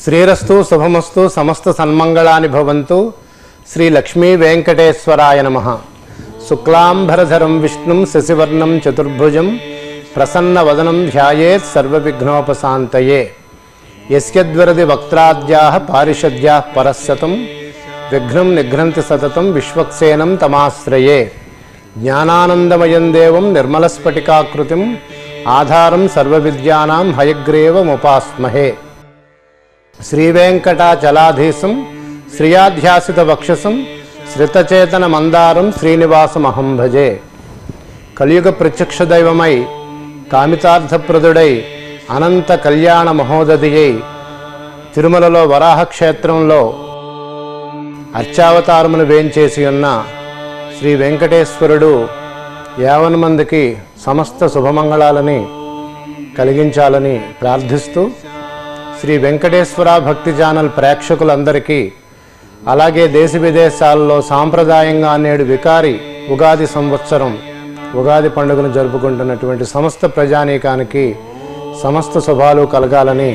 శ్రీరస్తు శుభమస్తు సమస్త సన్మంగళాని భవంతు. శ్రీ లక్ష్మీ వెంకటేశ్వరాయ నమః. శుక్లాంబరధరం విష్ణుం శశివర్ణం చతుర్భుజం ప్రసన్నవదనం ధ్యాయేత్ సర్వవిఘ్నోపశాంతయే. యస్యద్వరది వక్త్రాద్యాః పారిషద్యాః పరస్సతం విఘ్నం నిఘ్నంతి సతతం విశ్వక్సేనం తమాశ్రయే. జ్ఞానానందమయం దేవం నిర్మలస్ఫటికాకృతిం ఆధారం సర్వవిద్యానాం హయగ్రీవముపాస్మహే. శ్రీవేంకటాచలాధీశం శ్రియాధ్యాసిత వక్షసం శ్రితచేతన మందారం శ్రీనివాసమహం భజే. కలియుగ ప్రత్యక్ష దైవమై కామితార్థప్రదుడై అనంత కళ్యాణ మహోదధియై తిరుమలలో వరాహక్షేత్రంలో అర్చావతారమును వేంచేసి ఉన్న శ్రీ వెంకటేశ్వరుడు యావన్ మందికి సమస్త శుభమంగళాలని కలిగించాలని ప్రార్థిస్తూ, శ్రీ వెంకటేశ్వర భక్తి ఛానల్ ప్రేక్షకులందరికీ, అలాగే దేశ విదేశాల్లో సాంప్రదాయంగా నేడు వికారి ఉగాది సంవత్సరం ఉగాది పండుగను జరుపుకుంటున్నటువంటి సమస్త ప్రజానీకానికి సమస్త శుభాలు కలగాలని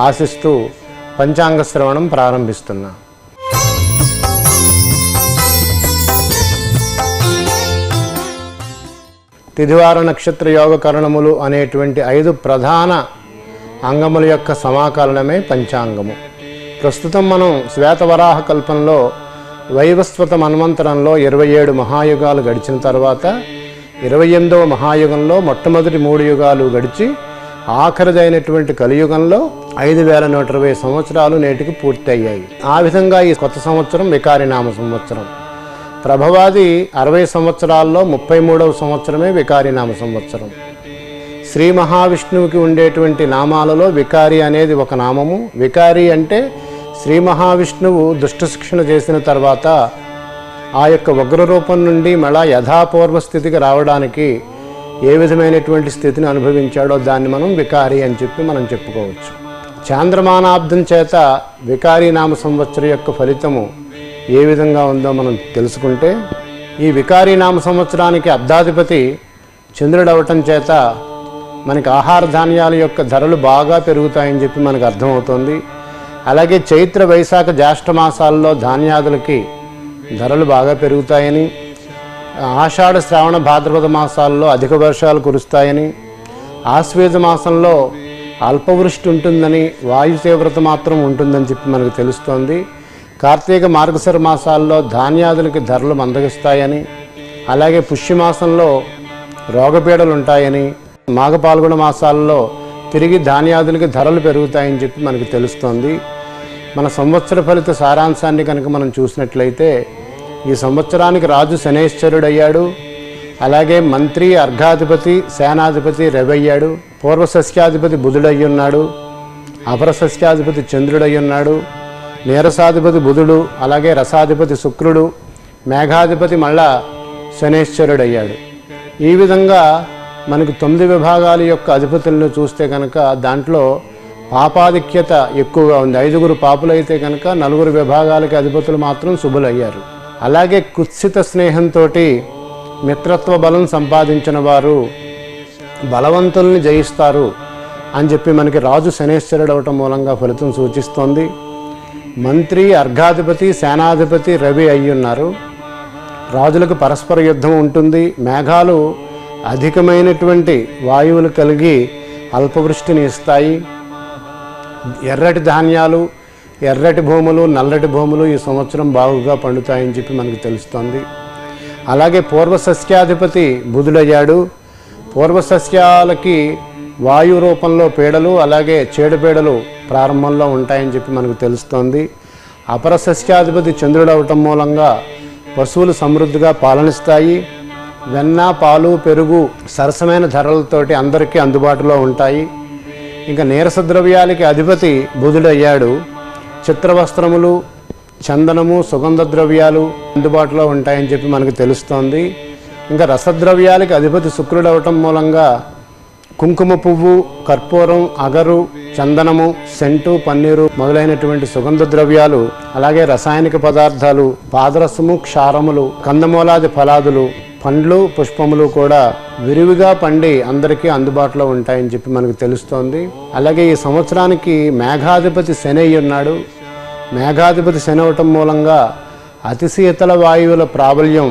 ఆశిస్తూ పంచాంగ శ్రవణం ప్రారంభిస్తున్నా. తిథివార నక్షత్ర యోగ కరణములు అనేటువంటి 5 ప్రధాన అంగముల యొక్క సమాకలనమే పంచాంగము. ప్రస్తుతం మనం శ్వేతవరాహ కల్పంలో వైవస్వత మన్వంతరంలో 27 మహాయుగాలు గడిచిన తర్వాత 28వ మహాయుగంలో మొట్టమొదటి 3 యుగాలు గడిచి ఆఖరిదైనటువంటి కలియుగంలో 5120 సంవత్సరాలు నేటికి పూర్తయ్యాయి. ఆ విధంగా ఈ కొత్త సంవత్సరం వికారినామ సంవత్సరం. ప్రభవాది 60 సంవత్సరాల్లో 33వ సంవత్సరమే వికారినామ సంవత్సరం. శ్రీ మహావిష్ణువుకి ఉండేటువంటి నామాలలో వికారి అనేది ఒక నామము. వికారి అంటే శ్రీ మహావిష్ణువు దుష్ట శిక్షణ చేసిన తర్వాత ఆ యొక్క ఉగ్రరూపం నుండి మళ్ళా యథాపూర్వ స్థితికి రావడానికి ఏ విధమైనటువంటి స్థితిని అనుభవించాడో దాన్ని మనం వికారి అని చెప్పి మనం చెప్పుకోవచ్చు. చాంద్రమానాబ్దం చేత వికారి నామ సంవత్సరం యొక్క ఫలితము ఏ విధంగా ఉందో మనం తెలుసుకుంటే, ఈ వికారి నామ సంవత్సరానికి అబ్దాధిపతి చంద్రుడు అవటం చేత మనకి ఆహార ధాన్యాల యొక్క ధరలు బాగా పెరుగుతాయని చెప్పి మనకు అర్థమవుతుంది. అలాగే చైత్ర వైశాఖ జ్యేష్ఠ మాసాల్లో ధాన్యాదులకి ధరలు బాగా పెరుగుతాయని, ఆషాఢ శ్రావణ భాద్రపద మాసాల్లో అధిక వర్షాలు కురుస్తాయని, ఆశ్వేజ మాసంలో అల్పవృష్టి ఉంటుందని, వాయు తీవ్రత మాత్రం ఉంటుందని చెప్పి మనకు తెలుస్తోంది. కార్తీక మార్గశిర మాసాల్లో ధాన్యాదులకి ధరలు మందగిస్తాయని, అలాగే పుష్యమాసంలో రోగపీడలు ఉంటాయని, మాఘ పాల్గొన మాసాల్లో తిరిగి ధాన్యాదులకి ధరలు పెరుగుతాయని చెప్పి మనకు తెలుస్తోంది. మన సంవత్సర ఫలిత సారాంశాన్ని కనుక మనం చూసినట్లయితే, ఈ సంవత్సరానికి రాజు శనైశ్చరుడయ్యాడు. అలాగే మంత్రి అర్ఘాధిపతి సేనాధిపతి రవి అయ్యాడు. పూర్వసస్యాధిపతి బుధుడయ్యున్నాడు. అపరసస్యాధిపతి చంద్రుడయ్యున్నాడు. నీరసాధిపతి బుధుడు, అలాగే రసాధిపతి శుక్రుడు, మేఘాధిపతి మళ్ళా శనైశ్చరుడయ్యాడు. ఈ విధంగా మనకు 9 విభాగాల యొక్క అధిపతులను చూస్తే కనుక దాంట్లో పాపాధిక్యత ఎక్కువగా ఉంది. 5 పాపులైతే కనుక 4 విభాగాలకి అధిపతులు మాత్రం శుభులయ్యారు. అలాగే కుత్సిత స్నేహంతో మిత్రత్వ బలం సంపాదించిన వారు బలవంతుల్ని జయిస్తారు అని చెప్పి మనకి రాజు శనైశ్వరుడు అవటం మూలంగా ఫలితం సూచిస్తోంది. మంత్రి అర్ఘాధిపతి సేనాధిపతి రవి అయ్యున్నారు. రాజులకు పరస్పర యుద్ధం ఉంటుంది. మేఘాలు అధికమైనటువంటి వాయువులు కలిగి అల్పవృష్టిని ఇస్తాయి. ఎర్రటి ధాన్యాలు, ఎర్రటి భూములు, నల్లటి భూములు ఈ సంవత్సరం బాగుగా పండుతాయని చెప్పి మనకు తెలుస్తోంది. అలాగే పూర్వసస్యాధిపతి బుధుడయ్యాడు. పూర్వసస్యాలకి వాయు రూపంలో పీడలు, అలాగే చేడుపీడలు ప్రారంభంలో ఉంటాయని చెప్పి మనకు తెలుస్తోంది. అపరసస్యాధిపతి చంద్రుడు అవటం మూలంగా పశువులు సమృద్ధిగా పాలనిస్తాయి. వెన్న, పాలు, పెరుగు సరసమైన ధరలతోటి అందరికీ అందుబాటులో ఉంటాయి. ఇంకా నీరస ద్రవ్యాలకి అధిపతి బుధుడయ్యాడు. చిత్రవస్త్రములు, చందనము, సుగంధ ద్రవ్యాలు అందుబాటులో ఉంటాయని చెప్పి మనకు తెలుస్తోంది. ఇంకా రసద్రవ్యాలకి అధిపతి శుక్రుడు అవటం మూలంగా కుంకుమ పువ్వు, కర్పూరం, అగరు, చందనము, సెంటు, పన్నీరు మొదలైనటువంటి సుగంధ ద్రవ్యాలు, అలాగే రసాయనిక పదార్థాలు, పాదరసము, క్షారములు, కందమూలాది ఫలాదులు, పండ్లు పుష్పములు కూడా విరివిగా పండి అందరికీ అందుబాటులో ఉంటాయని చెప్పి మనకు తెలుస్తోంది. అలాగే ఈ సంవత్సరానికి మేఘాధిపతి శని ఉన్నాడు. మేఘాధిపతి శని అవటం మూలంగా అతి శీతల వాయువుల ప్రాబల్యం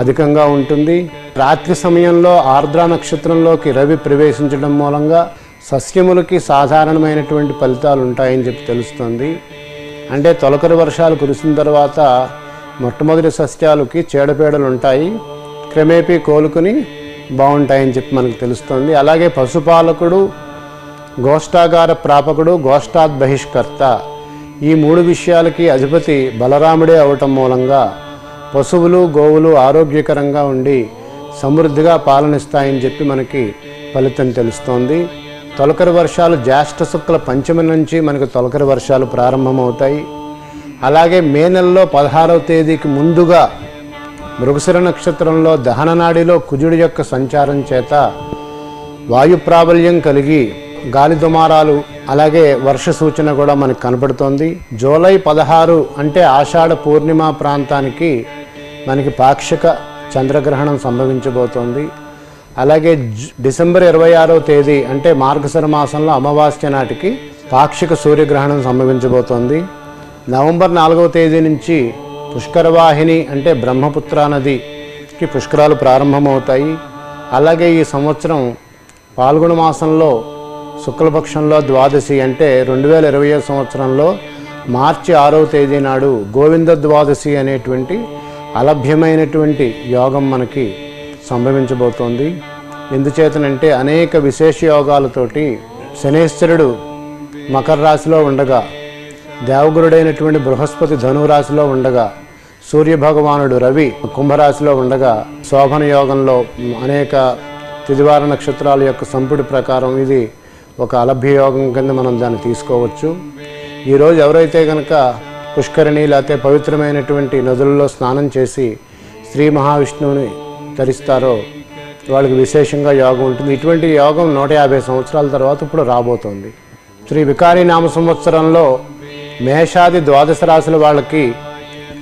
అధికంగా ఉంటుంది. రాత్రి సమయంలో ఆర్ద్ర నక్షత్రంలోకి రవి ప్రవేశించడం మూలంగా సస్యములకి సాధారణమైనటువంటి ఫలితాలు ఉంటాయని చెప్పి తెలుస్తుంది. అంటే తొలకరి వర్షాలు కురిసిన తర్వాత మొట్టమొదటి సస్యాలకి చీడపీడలు ఉంటాయి, క్రమేపీ కోలుకుని బాగుంటాయని చెప్పి మనకు తెలుస్తుంది. అలాగే పశుపాలకుడు, గోష్ఠాగార ప్రాపకుడు, గోష్ఠాద్ బహిష్కర్త ఈ 3 విషయాలకి అధిపతి బలరాముడే అవటం మూలంగా పశువులు గోవులు ఆరోగ్యకరంగా ఉండి సమృద్ధిగా పాలనిస్తాయని చెప్పి మనకి ఫలితం తెలుస్తోంది. తొలకరి వర్షాలు జ్యేష్ఠ శుక్ల పంచమి నుంచి మనకు తొలకరి వర్షాలు ప్రారంభమవుతాయి. అలాగే మే నెలలో 16వ తేదీకి ముందుగా మృగశిర నక్షత్రంలో దహననాడిలో కుజుడి యొక్క సంచారం చేత వాయు ప్రాబల్యం కలిగి గాలి దుమారాలు అలాగే వర్ష సూచన కూడా మనకు కనపడుతోంది. జూలై 16 అంటే ఆషాఢ పూర్ణిమ ప్రాంతానికి మనకి పాక్షిక చంద్రగ్రహణం సంభవించబోతోంది. అలాగే డిసెంబర్ 26వ తేదీ అంటే మార్గశిర మాసంలో అమావాస్య నాటికి పాక్షిక సూర్యగ్రహణం సంభవించబోతోంది. నవంబర్ 4వ తేదీ నుంచి పుష్కరవాహిని అంటే బ్రహ్మపుత్ర నదికి పుష్కరాలు ప్రారంభమవుతాయి. అలాగే ఈ సంవత్సరం పాల్గొన మాసంలో శుక్లపక్షంలో ద్వాదశి అంటే 2020 సంవత్సరంలో మార్చి 6వ తేదీ నాడు గోవింద ద్వాదశి అనేటువంటి అలభ్యమైనటువంటి యోగం మనకి సంభవించబోతోంది. ఎందుచేతనంటే అనేక విశేష యోగాలతోటి శనేశ్వరుడు మకర రాశిలో ఉండగా, దేవగురుడైనటువంటి బృహస్పతి ధనురాశిలో ఉండగా, సూర్యభగవానుడు రవి కుంభరాశిలో ఉండగా శోభన యోగంలో అనేక తిదివార నక్షత్రాల యొక్క సంపుటి ప్రకారం ఇది ఒక అలభ్య యోగం కింద మనం దాన్ని తీసుకోవచ్చు. ఈరోజు ఎవరైతే కనుక పుష్కరిణి లేకపోతే పవిత్రమైనటువంటి నదులలో స్నానం చేసి శ్రీ మహావిష్ణువుని ధరిస్తారో వాళ్ళకి విశేషంగా యోగం ఉంటుంది. ఇటువంటి యోగం 150 సంవత్సరాల తర్వాత ఇప్పుడు రాబోతోంది. శ్రీ వికారి నామ సంవత్సరంలో మేషాది ద్వాదశ రాశుల వాళ్ళకి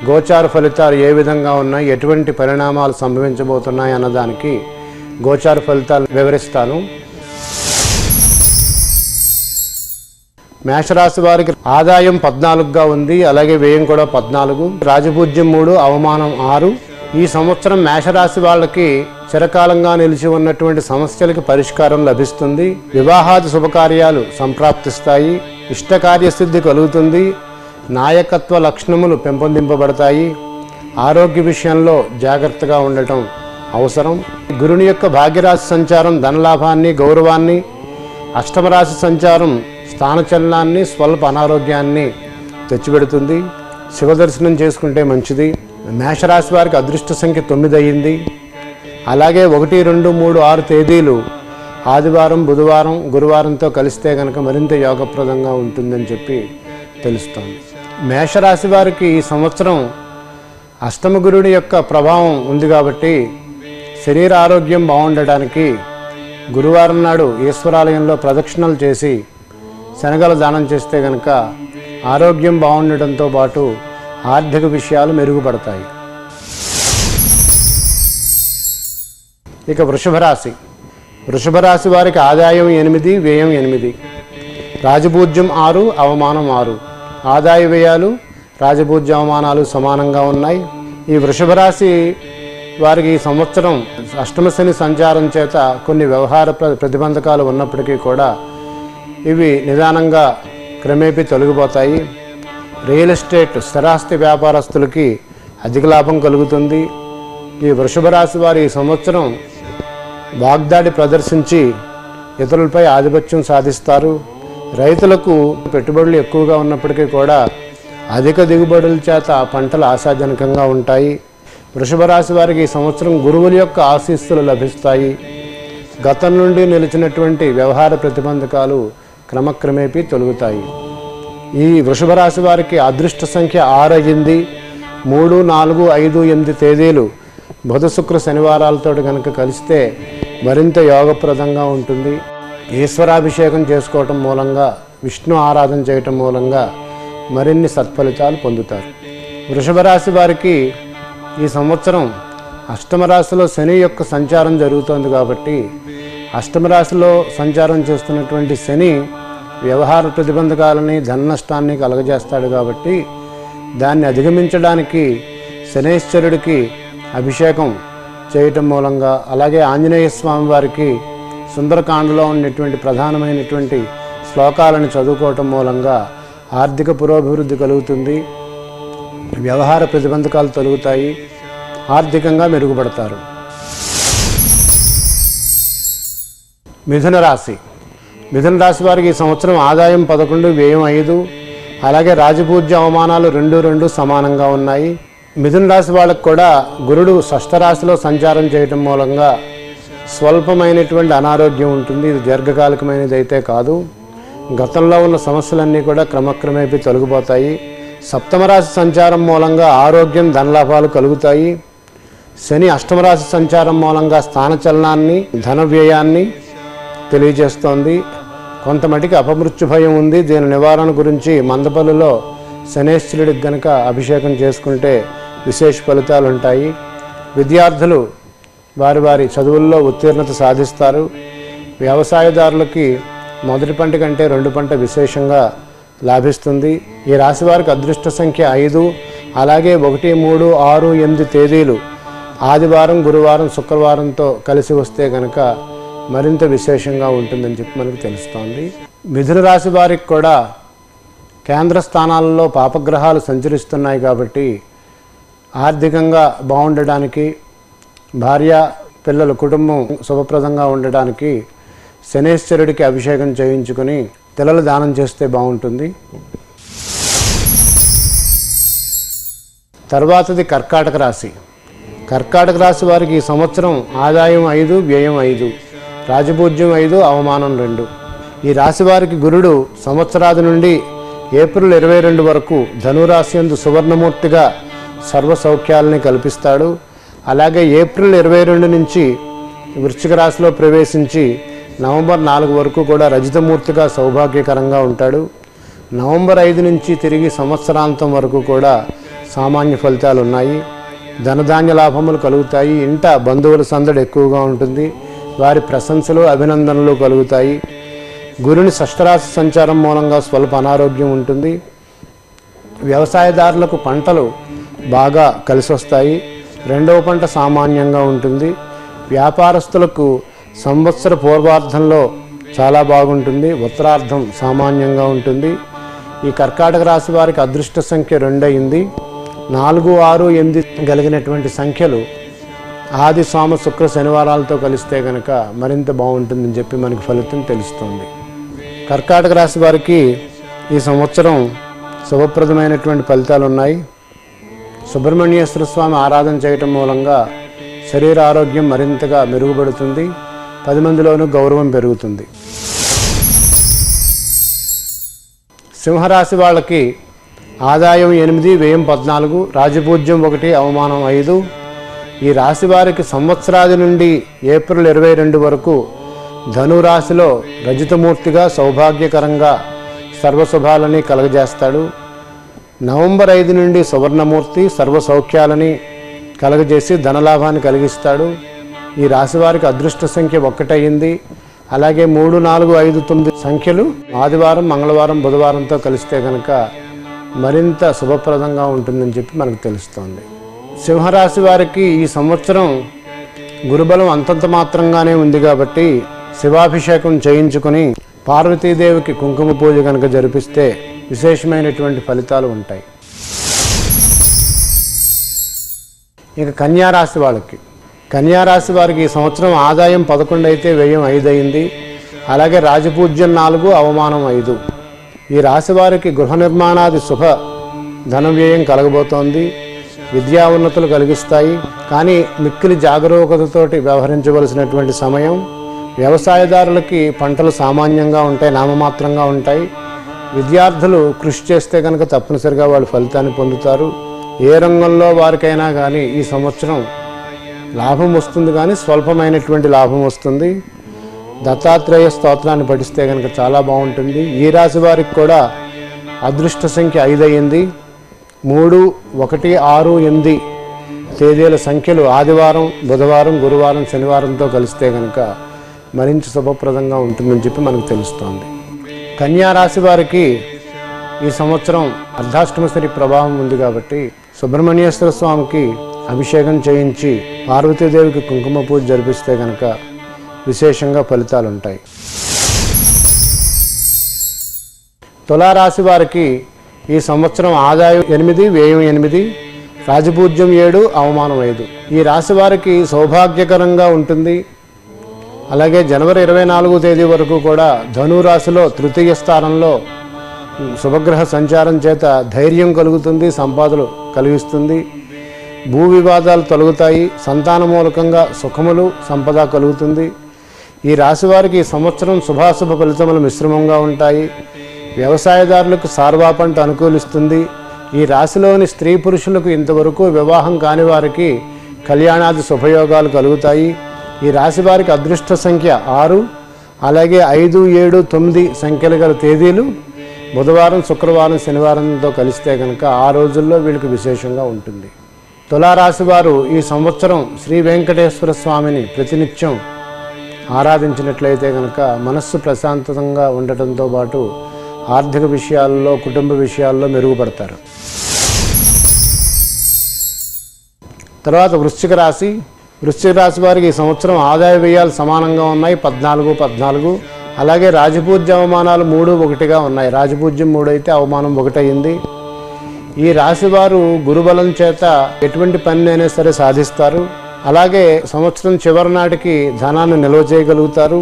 గోచార ఫలితాలు ఏ విధంగా ఉన్నాయి, ఎటువంటి పరిణామాలు సంభవించబోతున్నాయి అన్నదానికి గోచార ఫలితాలు వివరిస్తాను. మేషరాశి వారికి ఆదాయం 14గా ఉంది, అలాగే వ్యయం కూడా 14, రాజపూజ్యం 3, అవమానం 6. ఈ సంవత్సరం మేషరాశి వాళ్ళకి చిరకాలంగా నిలిచి ఉన్నటువంటి సమస్యలకి పరిష్కారం లభిస్తుంది. వివాహాది శుభకార్యాలు సంప్రాప్తిస్తాయి. ఇష్టకార్యసిద్ధి కలుగుతుంది. నాయకత్వ లక్షణములు పెంపొందింపబడతాయి. ఆరోగ్య విషయంలో జాగ్రత్తగా ఉండటం అవసరం. గురుని యొక్క భాగ్యరాశి సంచారం ధనలాభాన్ని గౌరవాన్ని, అష్టమరాశి సంచారం స్థానచలనాన్ని స్వల్ప అనారోగ్యాన్ని తెచ్చిపెడుతుంది. శివదర్శనం చేసుకుంటే మంచిది. మేషరాశి వారికి అదృష్ట సంఖ్య 9 అయ్యింది. అలాగే 1, 2, 3, 6 తేదీలు ఆదివారం బుధవారం గురువారంతో కలిస్తే కనుక మరింత యోగప్రదంగా ఉంటుందని చెప్పి తెలుస్తోంది. మేషరాశి వారికి ఈ సంవత్సరం అష్టమ గురుడి యొక్క ప్రభావం ఉంది కాబట్టి శరీర ఆరోగ్యం బాగుండడానికి గురువారం నాడు ఈశ్వరాలయంలో ప్రదక్షిణలు చేసి శనగల దానం చేస్తే కనుక ఆరోగ్యం బాగుండటంతో పాటు ఆర్థిక విషయాలు మెరుగుపడతాయి. ఇక వృషభ రాశి వారికి ఆదాయం 8, వ్యయం 8, రాజపూజ్యం 6, అవమానం 6. ఆదాయ వ్యయాలు రాజపూజ్య అవమానాలు సమానంగా ఉన్నాయి. ఈ వృషభ రాశి వారికి ఈ సంవత్సరం అష్టమ శని సంచారం చేత కొన్ని వ్యవహార ప్రతిబంధకాలు ఉన్నప్పటికీ కూడా ఇవి నిదానంగా క్రమేపీ తొలగిపోతాయి. రియల్ ఎస్టేట్ స్థిరాస్తి వ్యాపారస్తులకి అధిక లాభం కలుగుతుంది. ఈ వృషభ రాశి వారి ఈ సంవత్సరం వాగ్దాడి ప్రదర్శించి ఇతరులపై ఆధిపత్యం సాధిస్తారు. రైతులకు పెట్టుబడులు ఎక్కువగా ఉన్నప్పటికీ కూడా అధిక దిగుబడుల చేత పంటలు ఆశాజనకంగా ఉంటాయి. వృషభ రాశి వారికి ఈ సంవత్సరం గురువుల యొక్క ఆశీస్సులు లభిస్తాయి. గతం నుండి నిలిచినటువంటి వ్యవహార ప్రతిబంధకాలు క్రమక్రమేపీ తొలగుతాయి. ఈ వృషభ రాశి వారికి అదృష్ట సంఖ్య 6 అయ్యింది. 3, 4, 5, 8 తేదీలు బుధ శుక్ర శనివారాలతో కనుక కలిస్తే మరింత యోగప్రదంగా ఉంటుంది. ఈశ్వరాభిషేకం చేసుకోవటం మూలంగా, విష్ణు ఆరాధన చేయటం మూలంగా మరిన్ని సత్ఫలితాలు పొందుతారు. వృషభ రాశి వారికి ఈ సంవత్సరం అష్టమ రాశిలో శని యొక్క సంచారం జరుగుతోంది కాబట్టి అష్టమ రాశిలో సంచారం చేస్తున్నటువంటి శని వ్యవహార ప్రతిబంధకాలని ధన నష్టాన్ని కలగజేస్తాడు కాబట్టి దాన్ని అధిగమించడానికి శనైశ్వరుడికి అభిషేకం చేయటం మూలంగా, అలాగే ఆంజనేయ స్వామి వారికి సుందరకాండలో ఉన్నటువంటి ప్రధానమైనటువంటి శ్లోకాలను చదువుకోవటం మూలంగా ఆర్థిక పురోభివృద్ధి కలుగుతుంది, వ్యవహార ప్రతిబంధకాలు తొలగుతాయి, ఆర్థికంగా మెరుగుపడతారు. మిథున రాశి. మిథున రాశి వారికి ఈ సంవత్సరం ఆదాయం 11, వ్యయం 5, అలాగే రాజపూజ్య అవమానాలు 2 సమానంగా ఉన్నాయి. మిథున రాశి వాళ్ళకు కూడా గురుడు షష్ఠ రాశిలో సంచారం చేయటం మూలంగా స్వల్పమైనటువంటి అనారోగ్యం ఉంటుంది. ఇది దీర్ఘకాలికమైనది అయితే కాదు. గతంలో ఉన్న సమస్యలన్నీ కూడా క్రమక్రమేపీ తొలగిపోతాయి. సప్తమ రాశి సంచారం మూలంగా ఆరోగ్యం, ధనలాభాలు కలుగుతాయి. శని అష్టమ రాశి సంచారం మూలంగా స్థానచలనాన్ని, ధన వ్యయాన్ని తెలియజేస్తోంది. కొంతమటికి అపమృత్యు భయం ఉంది. దీని నివారణ గురించి మందపల్లిలో శనేశ్వరుడికి గనక అభిషేకం చేసుకుంటే విశేష ఫలితాలు ఉంటాయి. విద్యార్థులు వారి వారి చదువుల్లో ఉత్తీర్ణత సాధిస్తారు. వ్యవసాయదారులకి మొదటి పంట కంటే 2 పంట విశేషంగా లాభిస్తుంది. ఈ రాశి వారికి అదృష్ట సంఖ్య 5, అలాగే 1, 3, 6, 8 తేదీలు ఆదివారం, గురువారం, శుక్రవారంతో కలిసి వస్తే కనుక మరింత విశేషంగా ఉంటుందని చెప్పి మనకు తెలుస్తోంది. మిథున రాశి వారికి కూడా కేంద్ర స్థానాలలో పాపగ్రహాలు సంచరిస్తున్నాయి కాబట్టి ఆర్థికంగా బాగుండడానికి, భార్య పిల్లల కుటుంబం శుభప్రదంగా ఉండడానికి శనేశ్వరుడికి అభిషేకం చేయించుకొని తెలలు దానం చేస్తే బాగుంటుంది. తర్వాతది కర్కాటక రాశి. కర్కాటక రాశి వారికి ఈ సంవత్సరం ఆదాయం 5, వ్యయం 5, రాజపూజ్యం 5, అవమానం 2. ఈ రాశి వారికి గురుడు సంవత్సరాది నుండి ఏప్రిల్ 22 వరకు ధనురాశి యందు సువర్ణమూర్తిగా సర్వ సౌఖ్యాలని కల్పిస్తాడు. అలాగే ఏప్రిల్ 22 నుంచి వృశ్చిక రాశిలో ప్రవేశించి నవంబర్ 4 వరకు కూడా రజితమూర్తిగా సౌభాగ్యకరంగా ఉంటాడు. నవంబర్ 5 నుంచి తిరిగి సంవత్సరాంతం వరకు కూడా సామాన్య ఫలితాలు ఉన్నాయి. ధనధాన్య లాభములు కలుగుతాయి. ఇంట బంధువుల సందడి ఎక్కువగా ఉంటుంది. వారి ప్రశంసలు, అభినందనలు కలుగుతాయి. గురుని షష్ఠరాశి సంచారం మూలంగా స్వల్ప అనారోగ్యం ఉంటుంది. వ్యవసాయదారులకు పంటలు బాగా కలిసి వస్తాయి. 2వ పంట సామాన్యంగా ఉంటుంది. వ్యాపారస్తులకు సంవత్సర పూర్వార్ధంలో చాలా బాగుంటుంది. ఉత్తరార్ధం సామాన్యంగా ఉంటుంది. ఈ కర్కాటక రాశి వారికి అదృష్ట సంఖ్య 2 అయింది. 4, 6, 8 కలిగినటువంటి సంఖ్యలు ఆది, సోమ, శుక్ర, శనివారాలతో కలిస్తే కనుక మరింత బాగుంటుందని చెప్పి మనకి ఫలితం తెలుస్తుంది. కర్కాటక రాశి వారికి ఈ సంవత్సరం శుభప్రదమైనటువంటి ఫలితాలు ఉన్నాయి. సుబ్రహ్మణ్యేశ్వర స్వామి ఆరాధన చేయటం మూలంగా శరీర ఆరోగ్యం మరింతగా మెరుగుపడుతుంది. 10 మందిలోనూ గౌరవం పెరుగుతుంది. సింహరాశి వాళ్ళకి ఆదాయం 8, వ్యయం 14, రాజపూజ్యం 1, అవమానం 5. ఈ రాశి వారికి సంవత్సరాది నుండి ఏప్రిల్ 22 వరకు ధనురాశిలో రజితమూర్తిగా సౌభాగ్యకరంగా సర్వశుభాలని కలగజేస్తాడు. నవంబర్ 5 నుండి సువర్ణమూర్తి సర్వ సౌఖ్యాలని కలగజేసి ధనలాభాన్ని కలిగిస్తాడు. ఈ రాశి వారికి అదృష్ట సంఖ్య 1 అయింది. అలాగే 3, 4, 5, 9 సంఖ్యలు ఆదివారం, మంగళవారం, బుధవారంతో కలిస్తే కనుక మరింత శుభప్రదంగా ఉంటుందని చెప్పి మనకు తెలుస్తోంది. సింహరాశి వారికి ఈ సంవత్సరం గురుబలం అంతంత మాత్రంగానే ఉంది కాబట్టి శివాభిషేకం చేయించుకొని పార్వతీదేవికి కుంకుమ పూజ కనుక జరిపిస్తే విశేషమైనటువంటి ఫలితాలు ఉంటాయి. ఇక కన్యారాశి వాళ్ళకి, కన్యారాశి వారికి ఈ సంవత్సరం ఆదాయం 11 అయితే వ్యయం 5 అయింది. అలాగే రాజపూజ్యం 4, అవమానం 5. ఈ రాశి వారికి గృహ నిర్మాణాది శుభ ధన వ్యయం కలగబోతోంది. విద్యా ఉన్నతులు కలిగిస్తాయి. కానీ మిక్కిలి జాగరూకతతోటి వ్యవహరించవలసినటువంటి సమయం. వ్యవసాయదారులకి పంటలు సామాన్యంగా ఉంటాయి, నామమాత్రంగా ఉంటాయి. విద్యార్థులు కృషి చేస్తే కనుక తప్పనిసరిగా వాళ్ళు ఫలితాన్ని పొందుతారు. ఏ రంగంలో వారికైనా కానీ ఈ సంవత్సరం లాభం వస్తుంది, కానీ స్వల్పమైనటువంటి లాభం వస్తుంది. దత్తాత్రేయ స్తోత్రాన్ని పఠిస్తే కనుక చాలా బాగుంటుంది. ఈ రాశి వారికి కూడా అదృష్ట సంఖ్య 5 అయింది. 3, 1, 6, 8 తేదీల సంఖ్యలు ఆదివారం, బుధవారం, గురువారం, శనివారంతో కలిస్తే కనుక మరింత శుభప్రదంగా ఉంటుందని చెప్పి మనకు తెలుస్తోంది. కన్యా రాశి వారికి ఈ సంవత్సరం అర్ధాష్టమశని ప్రభావం ఉంది కాబట్టి సుబ్రహ్మణ్యేశ్వర స్వామికి అభిషేకం చేయించి పార్వతీదేవికి కుంకుమ పూజ జరిపిస్తే కనుక విశేషంగా ఫలితాలు ఉంటాయి. తులారాశి వారికి ఈ సంవత్సరం ఆదాయం 8, వ్యయం 8, రాజపూజ్యం 7, అవమానం 5. ఈ రాశి వారికి సౌభాగ్యకరంగా ఉంటుంది. అలాగే జనవరి 24వ తేదీ వరకు కూడా ధనురాశిలో తృతీయ స్థానంలో శుభగ్రహ సంచారం చేత ధైర్యం కలుగుతుంది, సంపాదనలు కలిగిస్తుంది, భూ వివాదాలు తొలగుతాయి, సంతాన మూలకంగా సుఖములు, సంపద కలుగుతుంది. ఈ రాశి వారికి ఈ సంవత్సరం శుభాశుభ ఫలితములు మిశ్రమంగా ఉంటాయి. వ్యవసాయదారులకు సార్వా పంట అనుకూలిస్తుంది. ఈ రాశిలోని స్త్రీ పురుషులకు ఇంతవరకు వివాహం కాని వారికి కళ్యాణాది శుభయోగాలు కలుగుతాయి. ఈ రాశి వారికి అదృష్ట సంఖ్య 6, అలాగే 5, 7, 9 సంఖ్యలు గల తేదీలు బుధవారం, శుక్రవారం, శనివారంతో కలిస్తే కనుక ఆ రోజుల్లో వీళ్ళకి విశేషంగా ఉంటుంది. తులారాశి వారు ఈ సంవత్సరం శ్రీ వెంకటేశ్వర స్వామిని ప్రతినిత్యం ఆరాధించినట్లయితే కనుక మనస్సు ప్రశాంతంగా ఉండటంతో పాటు ఆర్థిక విషయాల్లో, కుటుంబ విషయాల్లో మెరుగుపడతారు. తర్వాత వృశ్చిక రాశి. వృశ్చిక రాశి వారికి ఈ సంవత్సరం ఆదాయ వ్యయాలు సమానంగా ఉన్నాయి, 14. అలాగే రాజపూజ్య అవమానాలు 3, 1గా ఉన్నాయి. రాజపూజ్యం 3 అయితే అవమానం 1 అయింది. ఈ రాశి వారు గురుబలం చేత ఎటువంటి పనినైనా సరే సాధిస్తారు. అలాగే సంవత్సరం చివరి నాటికి ధనాన్ని నిల్వ చేయగలుగుతారు.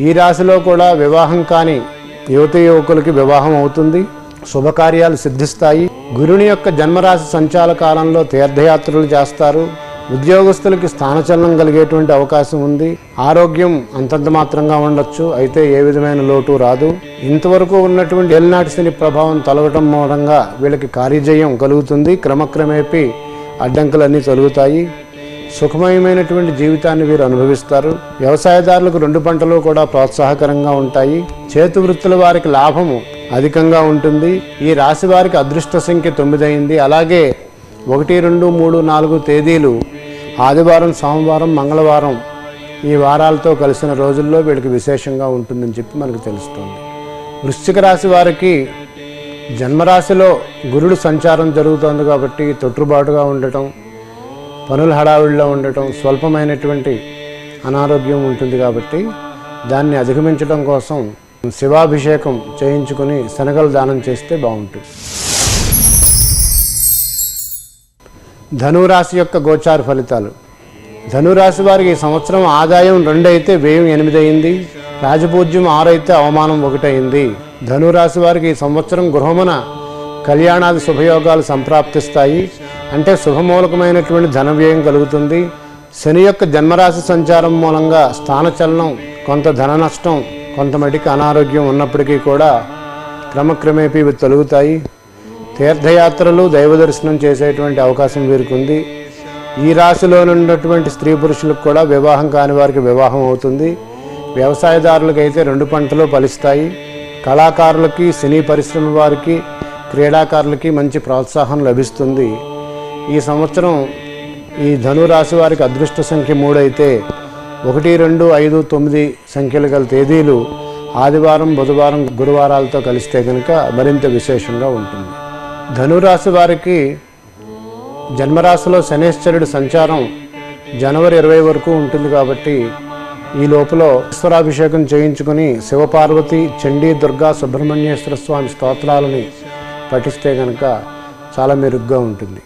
ఈ రాశిలో కూడా వివాహం కాని యువతి యువకులకి వివాహం అవుతుంది, శుభకార్యాలు సిద్ధిస్తాయి. గురుని యొక్క జన్మరాశి సంచాల కాలంలో తీర్థయాత్రలు చేస్తారు. ఉద్యోగస్తులకి స్థానచలనం కలిగేటువంటి అవకాశం ఉంది. ఆరోగ్యం అంతంత మాత్రంగా ఉండొచ్చు, అయితే ఏ విధమైన లోటు రాదు. ఇంతవరకు ఉన్నటువంటి ఏలినాటి శని ప్రభావం తొలగటం మూలంగా వీళ్ళకి కార్యజయం కలుగుతుంది. క్రమక్రమేపీ అడ్డంకులన్నీ తొలుగుతాయి. సుఖమయమైనటువంటి జీవితాన్ని వీరు అనుభవిస్తారు. వ్యవసాయదారులకు 2 పంటలు కూడా ప్రోత్సాహకరంగా ఉంటాయి. చేతి వృత్తుల వారికి లాభము అధికంగా ఉంటుంది. ఈ రాశి వారికి అదృష్ట సంఖ్య 9 అయింది. అలాగే 1, 2, 3, 4 తేదీలు ఆదివారం, సోమవారం, మంగళవారం ఈ వారాలతో కలిసిన రోజుల్లో వీళ్ళకి విశేషంగా ఉంటుందని చెప్పి మనకు తెలుస్తుంది. వృశ్చిక రాశి వారికి జన్మరాశిలో గురుడు సంచారం జరుగుతోంది కాబట్టి తొట్టుబాటుగా ఉండటం, పనుల హడావిడిలో ఉండటం, స్వల్పమైనటువంటి అనారోగ్యం ఉంటుంది కాబట్టి దాన్ని అధిగమించడం కోసం శివాభిషేకం చేయించుకుని శనగలు దానం చేస్తే బాగుంటుంది. ధనురాశి యొక్క గోచార ఫలితాలు. ధనురాశి వారికి ఈ సంవత్సరం ఆదాయం 2 అయితే వ్యయం 8 అయింది. రాజపూజ్యం 6 అయితే అవమానం 1 అయింది. ధనురాశి వారికి ఈ సంవత్సరం గృహమున కళ్యాణాది శుభయోగాలు సంప్రాప్తిస్తాయి. అంటే శుభమూలకమైనటువంటి ధన వ్యయం కలుగుతుంది. శని యొక్క జన్మరాశి సంచారం మూలంగా స్థానచలనం, కొంత ధన నష్టం, కొంతమటికి అనారోగ్యం ఉన్నప్పటికీ కూడా క్రమక్రమేపీ ఇవి తొలుగుతాయి. తీర్థయాత్రలు, దైవ దర్శనం చేసేటువంటి అవకాశం వీరికి ఉంది. ఈ రాశిలో ఉన్నటువంటి స్త్రీ పురుషులకు కూడా వివాహం కాని వారికి వివాహం అవుతుంది. వ్యవసాయదారులకైతే 2 పంటలు ఫలిస్తాయి. కళాకారులకి, సినీ పరిశ్రమ వారికి, క్రీడాకారులకి మంచి ప్రోత్సాహం లభిస్తుంది. ఈ సంవత్సరం ఈ ధనురాశి వారికి అదృష్ట సంఖ్య 3 అయితే 1, 2, 5, 9 సంఖ్యలు గల తేదీలు ఆదివారం, బుధవారం, గురువారాలతో కలిస్తే కనుక మరింత విశేషంగా ఉంటుంది. ధనురాశి వారికి జన్మరాశిలో శనేశ్వరుడి సంచారం జనవరి 20 వరకు ఉంటుంది కాబట్టి ఈ లోపల ఈశ్వరాభిషేకం చేయించుకుని శివపార్వతి, చండీ, దుర్గా, సుబ్రహ్మణ్యేశ్వర స్వామి స్తోత్రాలని పఠిస్తే కనుక చాలా మెరుగ్గా ఉంటుంది.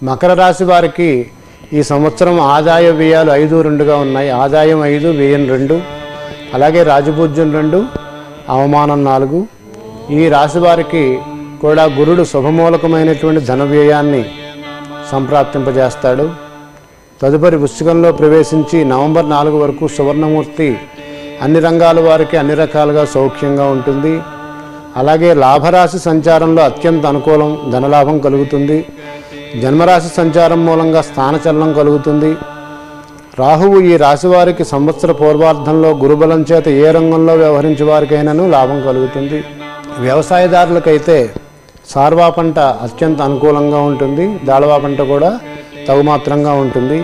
మకర రాశి వారికి ఈ సంవత్సరం ఆదాయ వ్యయాలు 5, 2గా ఉన్నాయి. ఆదాయం 5, వ్యయం 2, అలాగే రాజపూజ్యం 2, అవమానం 4. ఈ రాశి వారికి కూడా గురుడు శుభమూలకమైనటువంటి ధన వ్యయాన్ని సంప్రాప్తింపజేస్తాడు. తదుపరి వృశ్చికంలో ప్రవేశించి నవంబర్ 4 వరకు సువర్ణమూర్తి అన్ని రంగాల వారికి అన్ని రకాలుగా సౌఖ్యంగా ఉంటుంది. అలాగే లాభరాశి సంచారంలో అత్యంత అనుకూలం, ధనలాభం కలుగుతుంది. జన్మరాశి సంచారం మూలంగా స్థానచలనం కలుగుతుంది. రాహువు ఈ రాశి వారికి సంవత్సర పూర్వార్ధంలో గురుబలం చేత ఏ రంగంలో వ్యవహరించే వారికైనాను లాభం కలుగుతుంది. వ్యవసాయదారులకైతే సార్వా పంట అత్యంత అనుకూలంగా ఉంటుంది, దాళవా పంట కూడా తగుమాత్రంగా ఉంటుంది.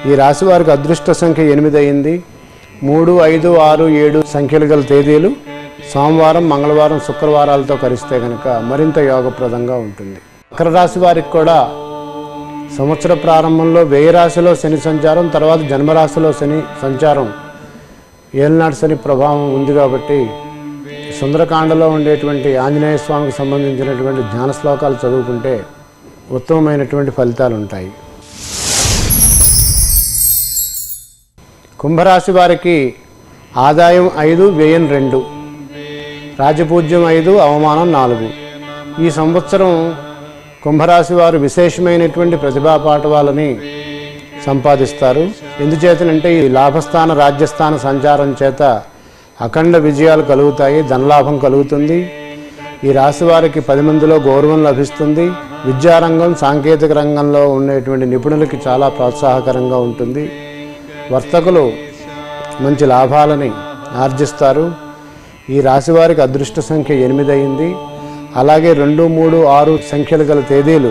ఈ రాశి వారికి అదృష్ట సంఖ్య 8 అయింది. 3, 5, 6, 7 సంఖ్యలు గల తేదీలు సోమవారం, మంగళవారం, శుక్రవారాలతో కలిస్తే కనుక మరింత యోగప్రదంగా ఉంటుంది. మకర రాశి వారికి కూడా సంవత్సర ప్రారంభంలో వ్యయ రాశిలో శని సంచారం, తర్వాత జన్మరాశిలో శని సంచారం, ఏలినాటి శని ప్రభావం ఉంది కాబట్టి సుందరకాండలో ఉండేటువంటి ఆంజనేయ స్వామికి సంబంధించినటువంటి జ్ఞాన శ్లోకాలు చదువుకుంటే ఉత్తమమైనటువంటి ఫలితాలు ఉంటాయి. కుంభరాశి వారికి ఆదాయం 5, వ్యయం 2, రాజపూజ్యం 5, అవమానం 4. ఈ సంవత్సరం కుంభరాశి వారు విశేషమైనటువంటి ప్రతిభా పాఠవాలని సంపాదిస్తారు. ఎందుచేతనంటే ఈ లాభస్థాన రాజ్యస్థాన సంచారం చేత అఖండ విజయాలు కలుగుతాయి, ధనలాభం కలుగుతుంది. ఈ రాశి వారికి 10 మందిలో గౌరవం లభిస్తుంది. విద్యారంగం, సాంకేతిక రంగంలో ఉండేటువంటి నిపుణులకి చాలా ప్రోత్సాహకరంగా ఉంటుంది. వర్తకులు మంచి లాభాలని ఆర్జిస్తారు. ఈ రాశి వారికి అదృష్ట సంఖ్య 8 అయింది. అలాగే 2, 3, 6 సంఖ్యలు గల తేదీలు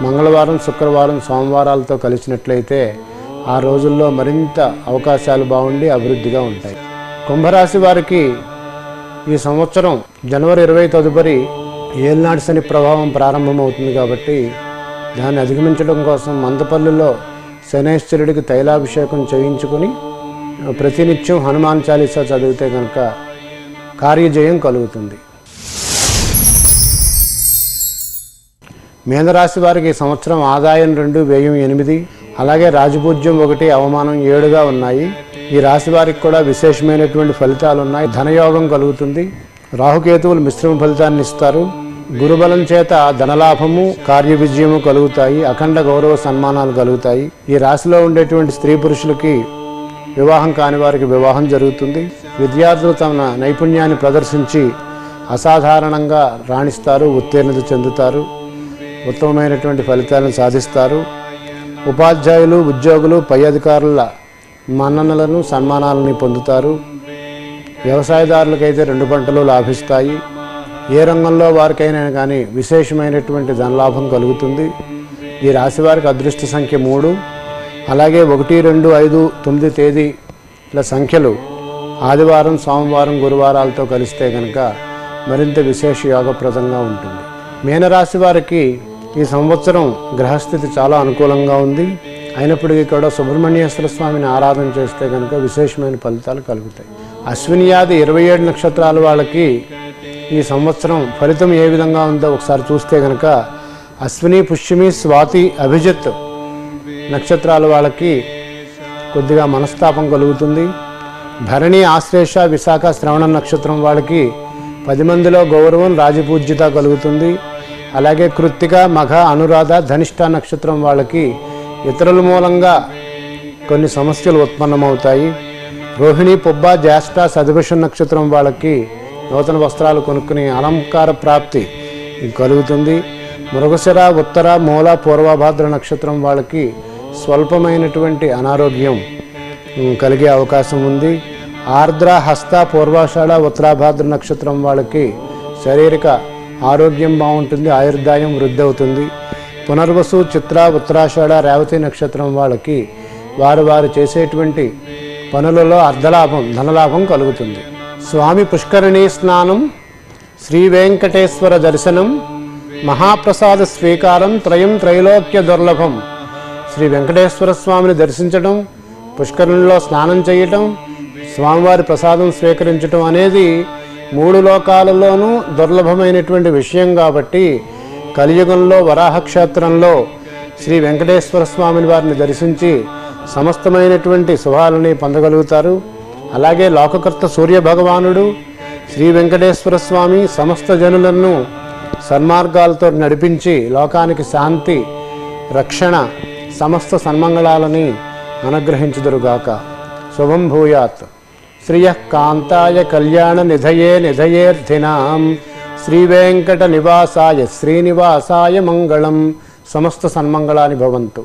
మంగళవారం, శుక్రవారం, సోమవారాలతో కలిసినట్లయితే ఆ రోజుల్లో మరింత అవకాశాలు బాగుండి అభివృద్ధిగా ఉంటాయి. కుంభరాశి వారికి ఈ సంవత్సరం జనవరి 20 తదుపరి ఏలినాటి శని ప్రభావం ప్రారంభమవుతుంది కాబట్టి దాన్ని అధిగమించడం కోసం మందపల్లిలో శనేశ్వరుడికి తైలాభిషేకం చేయించుకొని ప్రతినిత్యం హనుమాన్ చాలీసా చదివితే కనుక కార్యజయం కలుగుతుంది. మీనరాశి వారికి ఈ సంవత్సరం ఆదాయం 2, వ్యయం 8, అలాగే రాజపూజ్యం 1, అవమానం 7గా ఉన్నాయి. ఈ రాశి వారికి కూడా విశేషమైనటువంటి ఫలితాలు ఉన్నాయి. ధనయోగం కలుగుతుంది. రాహుకేతువులు మిశ్రమ ఫలితాన్ని ఇస్తారు. గురుబలం చేత ధనలాభము, కార్య విజయము కలుగుతాయి. అఖండ గౌరవ సన్మానాలు కలుగుతాయి. ఈ రాశిలో ఉండేటువంటి స్త్రీ పురుషులకి వివాహం కాని వారికి వివాహం జరుగుతుంది. విద్యార్థులు తమ నైపుణ్యాన్ని ప్రదర్శించి అసాధారణంగా రాణిస్తారు, ఉత్తీర్ణత చెందుతారు, ఉత్తమమైనటువంటి ఫలితాలను సాధిస్తారు. ఉపాధ్యాయులు, ఉద్యోగులు, పై అధికారుల మన్ననలను, సన్మానాలని పొందుతారు. వ్యవసాయదారులకైతే 2 పంటలు లాభిస్తాయి. ఏ రంగంలో వారికైనా కానీ విశేషమైనటువంటి ధనలాభం కలుగుతుంది. ఈ రాశి వారికి అదృష్ట సంఖ్య 3, అలాగే 1, 2, 5, 9 తేదీల సంఖ్యలు ఆదివారం, సోమవారం, గురువారాలతో కలిస్తే కనుక మరింత విశేష యోగప్రదంగా ఉంటుంది. మీనరాశి వారికి ఈ సంవత్సరం గ్రహస్థితి చాలా అనుకూలంగా ఉంది. అయినప్పటికీ కూడా సుబ్రహ్మణ్యేశ్వర స్వామిని ఆరాధన చేస్తే కనుక విశేషమైన ఫలితాలు కలుగుతాయి. అశ్వినియాది 27 నక్షత్రాల వాళ్ళకి ఈ సంవత్సరం ఫలితం ఏ విధంగా ఉందో ఒకసారి చూస్తే కనుక అశ్విని, పుష్యమి, స్వాతి, అభిజిత్ నక్షత్రాల వాళ్ళకి కొద్దిగా మనస్తాపం కలుగుతుంది. భరణి, ఆశ్లేష, విశాఖ, శ్రవణ నక్షత్రం వాళ్ళకి 10 మందిలో గౌరవం, రాజపూజ్యత కలుగుతుంది. అలాగే కృత్తిక, మఘ, అనురాధ, ధనిష్ట నక్షత్రం వాళ్ళకి ఇతరుల మూలంగా కొన్ని సమస్యలు ఉత్పన్నమవుతాయి. రోహిణి, పుబ్బ, జ్యేష్ఠ, శతభిష నక్షత్రం వాళ్ళకి నూతన వస్త్రాలు కొనుక్కుని అలంకార ప్రాప్తి కలుగుతుంది. మృగశిర, ఉత్తర, మూల, పూర్వభాద్ర నక్షత్రం వాళ్ళకి స్వల్పమైనటువంటి అనారోగ్యం కలిగే అవకాశం ఉంది. ఆర్ద్ర, హస్త, పూర్వాషాఢ, ఉత్తరాభాద్ర నక్షత్రం వాళ్ళకి శారీరక ఆరోగ్యం బాగుంటుంది, ఆయుర్దాయం వృద్ధి అవుతుంది. పునర్వసు, చిత్ర, ఉత్తరాషాఢ, రేవతి నక్షత్రం వాళ్ళకి వారు చేసేటువంటి పనులలో అర్ధలాభం, ధనలాభం కలుగుతుంది. స్వామి పుష్కరిణీ స్నానం, శ్రీ వెంకటేశ్వర దర్శనం, మహాప్రసాద స్వీకారం, త్రైలోక్య దుర్లభం. శ్రీ వెంకటేశ్వర స్వామిని దర్శించడం, పుష్కరిణిలో స్నానం చేయటం, స్వామివారి ప్రసాదం స్వీకరించడం అనేది 3 లోకాలలోనూ దుర్లభమైనటువంటి విషయం కాబట్టి కలియుగంలో వరాహక్షేత్రంలో శ్రీ వెంకటేశ్వర స్వామిని వారిని దర్శించి సమస్తమైనటువంటి శుభాలని పొందగలుగుతారు. అలాగే లోకకర్త సూర్యభగవానుడు శ్రీ వెంకటేశ్వర స్వామి సమస్త జనులను సన్మార్గాలతో నడిపించి లోకానికి శాంతి, రక్షణ, సమస్త సన్మంగళాలని అనుగ్రహించుదురుగాక. శుభం భూయాత్. శ్రియః కాంతాయ కళ్యాణ నిధయే నిధయేర్థినాం శ్రీవేంకట నివాసాయ శ్రీనివాసాయ మంగళం. సమస్త సన్మంగళాని భవంతు.